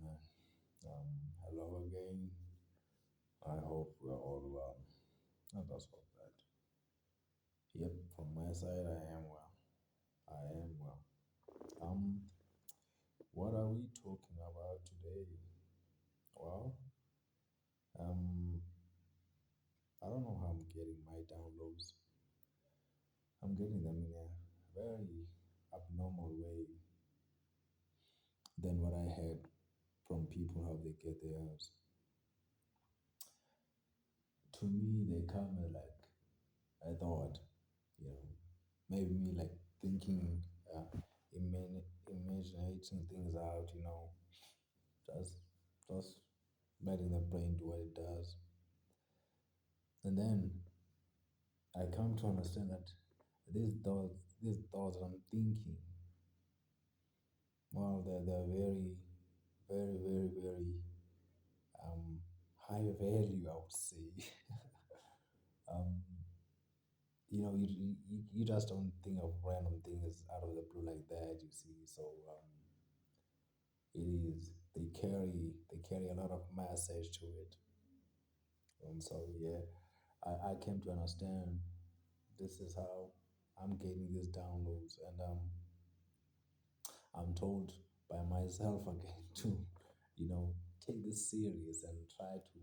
man. Hello again. I hope we're all well. Not that's all bad. Yep, from my side, I am well. I am well. Um, what are we talking about today? Well, um, I don't know how I'm getting my downloads. I'm getting them in a very abnormal way than what I heard from people how they get theirs. To me, they come as like I thought, you know, maybe me like thinking, imagining things out, just just letting the brain do what it does, and then I come to understand that these thoughts that I'm thinking, well, they're very, very, very, very um high value, I would say. um, you just don't think of random things out of the blue like that, you see. So it is they carry a lot of message to it. And so yeah, I came to understand this is how I'm getting these downloads, and I'm told by myself again to take this serious and try to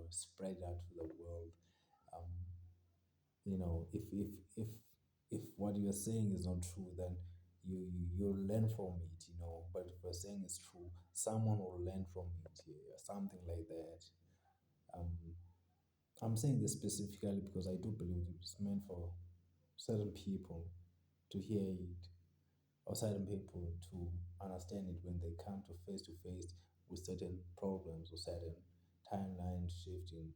spread it out to the world. um, if what you're saying is not true, then you'll learn from it, but if you're saying it's true, someone will learn from it, yeah, something like that. um, I'm saying this specifically because I do believe it's meant for certain people to hear it, or certain people to understand it when they come to face with certain problems or certain timeline shifting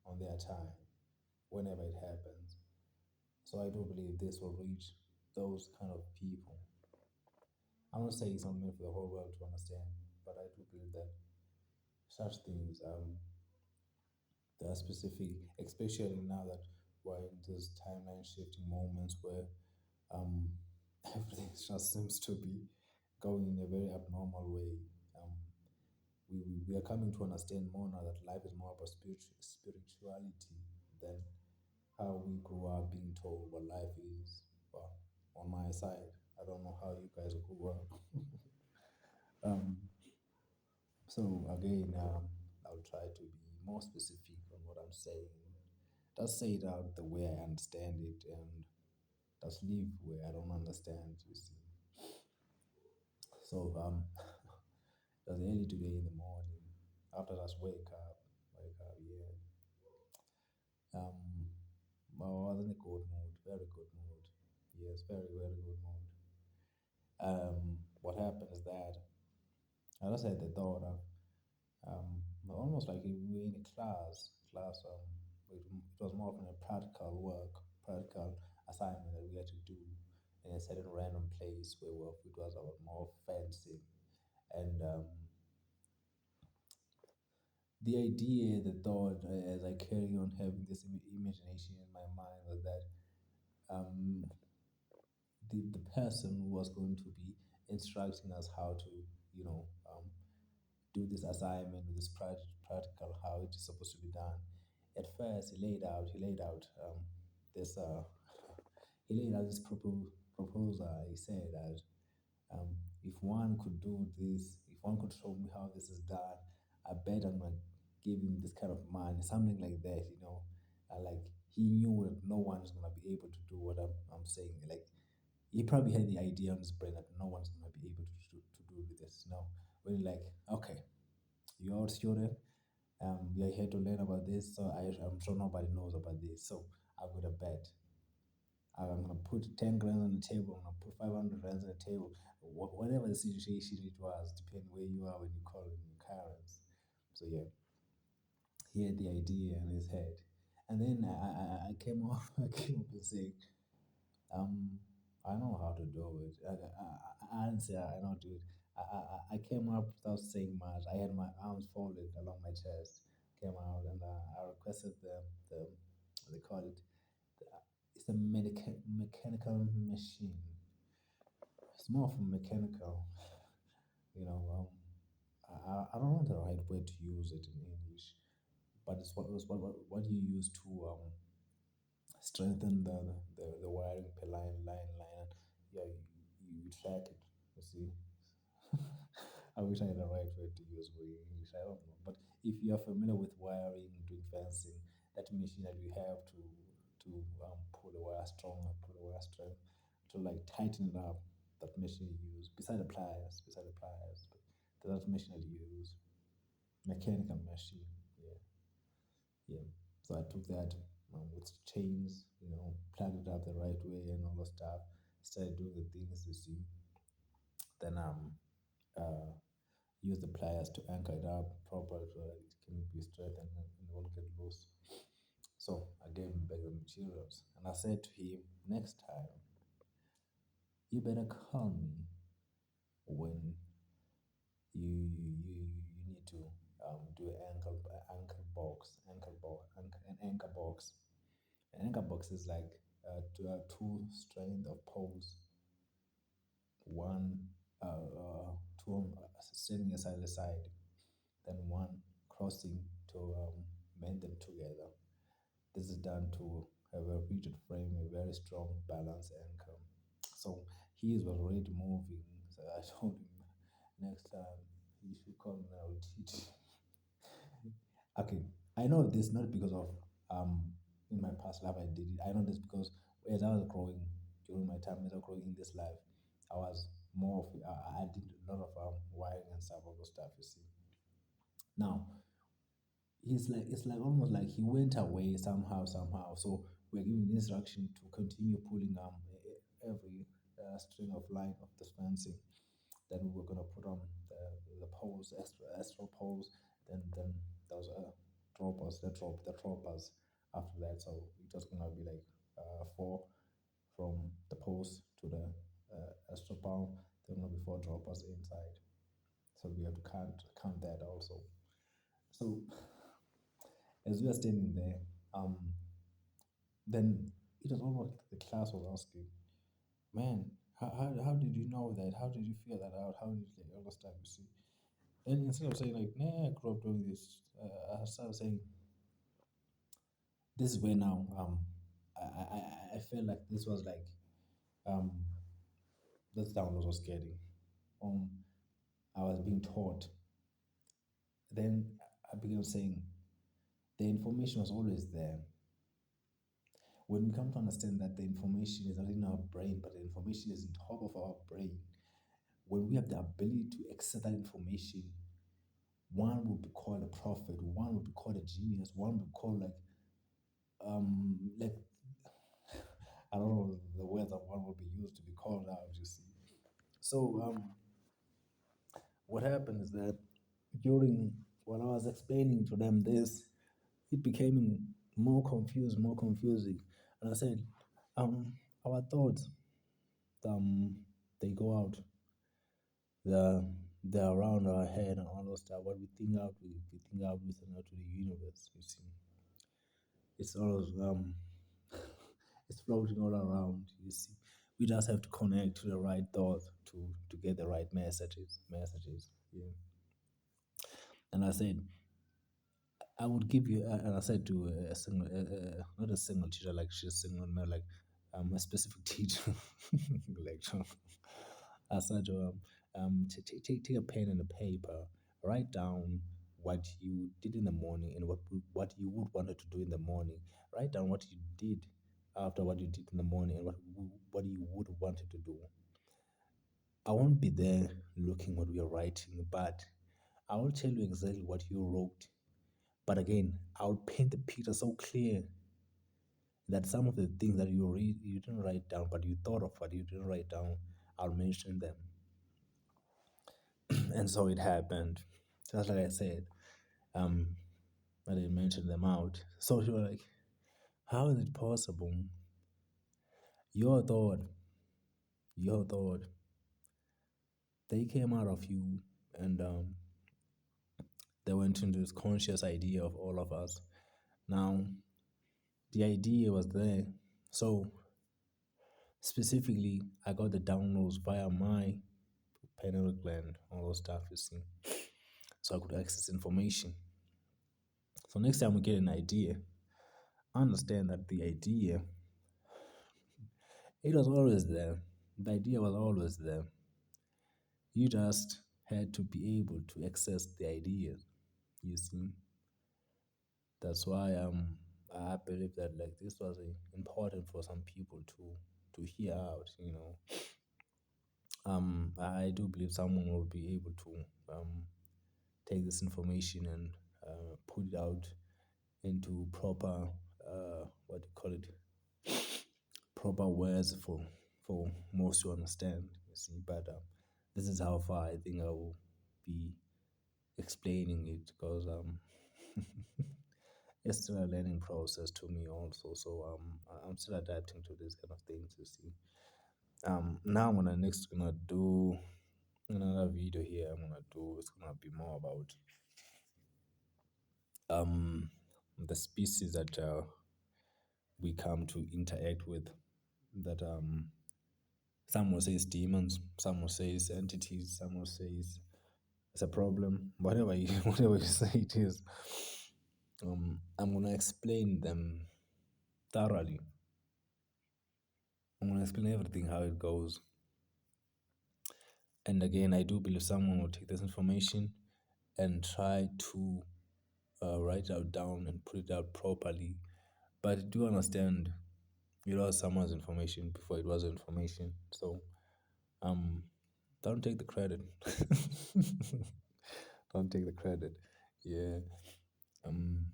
on their time, whenever it happens. So I do believe this will reach those kind of people. I'm not saying it's not meant for the whole world to understand, but I do believe that such things, there are specific, especially now that we're in this timeline shifting moments where um, everything just seems to be going in a very abnormal way. Um, we are coming to understand more now that life is more about spirituality than how we grew up being told what life is. Well, on my side, I don't know how you guys grew up. Um, so again, I'll try to be more specific on what I'm saying. Just say it out the way I understand it, and just leave where I don't understand. You see. So it was early today in the morning. After I just wake up, yeah. Um, I was in a good mood, very good mood. Yes, very, very good mood. What happened is that I just had the thought of, almost like we were in a class. It was more of a practical work, practical assignment that we had to do in a certain random place where it was about more fencing. And the idea, the thought, as I carry on having this imagination in my mind, was that um, the person who was going to be instructing us how to, you know, um, do this assignment, this practical, how it is supposed to be done. At first, he laid out this, he laid out this proposal. He said that if one could do this, if one could show me how this is done, I bet I'm gonna give him this kind of money, something like that, Like he knew that no one is gonna be able to do what I'm saying. Like he probably had the idea on his brain that no one's gonna be able to do with this. When you're like, okay, you're our student, you're here to learn about this, so I'm sure nobody knows about this. So I've got a bet. I'm gonna put 10 grand on the table. I'm gonna put 500 rands on the table. Whatever the situation it was, depending where you are when you call in your currents. So yeah, he had the idea in his head, and then I came up, I came up and saying, um, I know how to do it. I didn't say I know do it. I came up without saying much. I had my arms folded along my chest. Came out and I requested the what they call it. The, it's a mechanical machine. It's more of a mechanical, you know. I don't know the right way to use it in English, but it's what you use to strengthen the wiring per line. Yeah, you track it. You see, I wish I had the right word to use for English. I don't know, but if you are familiar with wiring, doing fencing, that machine that you have to pull the wire strong, pull the wire strength, to like tighten it up. That machine you use beside the pliers, but that machine that you use, mechanical machine. Yeah, yeah. So I took that with chains, plugged it up the right way and all the stuff. Started doing the things, you see. Then uh, use the pliers to anchor it up properly so that it can be straight and won't get loose. So I gave him back the materials and I said to him, next time, you better call me when you need to do an anchor box. An anchor box is like two strand of poles, one two standing side by side, then one crossing to mend them together. This is done to have a rigid frame, a very strong balance anchor. So he was already moving. So I told him next time he should come and I will teach. Okay, I know this not because of in my past life I did it. I know this because as I was growing during my time as I was growing in this life, I was more of I did a lot of wiring and stuff, all those stuff. You see, now it's like almost like he went away somehow. So we're given instruction to continue pulling every string of line of the fencing. Then we were gonna put on the poles, extra poles. Then those droppers, the droppers after that. So it's just gonna be like four from the post to the extra pole. There gonna be four droppers inside. So we have to count that also. So as we are standing there, um, then it was almost like the class was asking, "Man, how did you know that? How did you figure that out? How did you like, understand?" You see, and instead of saying like, "Nah, I grew up doing this," I started saying, "This is where now." I felt like this was like um, this download was getting. Um, I was being taught. Then I began saying the information was always there. When we come to understand that the information is not in our brain, but the information is on top of our brain, when we have the ability to access that information, one would be called a prophet, one would be called a genius, one would be called like I don't know the words that one would be used to be called out, you see. So what happened is that during when I was explaining to them this, it became more confusing. And I said, um, our thoughts, um, they go out, they're, they're around our head and all those stuff. What we think out, we send out to the universe. You see, it's all it's floating all around. You see, we just have to connect to the right thought to get the right messages. Yeah. And I said, I would give you, and I said to a single, not a single teacher, like she's single, man, like a specific teacher, lecture. I said to take a pen and a paper, write down what you did in the morning and what you would wanted to do in the morning. Write down what you did after what you did in the morning and what you would wanted to do. I won't be there looking what we are writing, but I will tell you exactly what you wrote. But again, I'll paint the picture so clear that some of the things that you didn't write down, but you thought of what you didn't write down, I'll mention them. And so it happened. Just like I said, um, I didn't mention them out. So she was like, how is it possible? Your thought, your thought, they came out of you and they went into this conscious idea of all of us. Now, the idea was there. So specifically, I got the downloads via my pineal gland, all those stuff you see. so I could access information. So next time we get an idea, understand that the idea, it was always there. The idea was always there. You just had to be able to access the idea. You see, that's why I believe that like this was important for some people to hear out. I do believe someone will be able to take this information and put it out into proper what do you call it, proper words for most to understand. You see, but this is how far I think I will be explaining it because it's still a learning process to me also. So I'm still adapting to these kind of things. You see, now I'm gonna do another video here. It's gonna be more about the species that we come to interact with. That some will say it's demons, some will say it's entities, some will say it's a problem. Whatever you whatever you say it is, I'm gonna explain them thoroughly. I'm gonna explain everything how it goes. And again, I do believe someone will take this information and try to write it out down and put it out properly. But do understand, it was someone's information before it was information. So um, don't take the credit. Don't take the credit. Yeah. Um.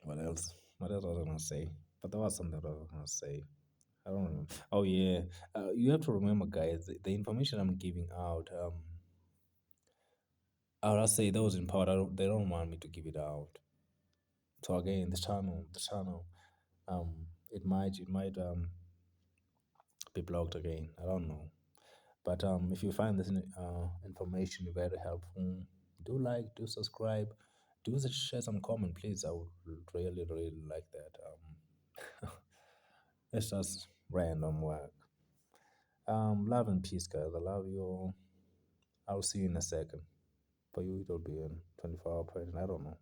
What else? What else was I gonna say? But there was something that I was gonna say. I don't remember. Oh yeah. You have to remember, guys. The information I'm giving out. I'll say those in power. They don't want me to give it out. So again, the channel. It might be blocked again. I don't know. But if you find this information very helpful, do like, do subscribe, share some comment, please. I would really, really like that. It's just random work. Love and peace, guys. I love you all. I'll see you in a second. For you, it'll be in 24 hour present. I don't know.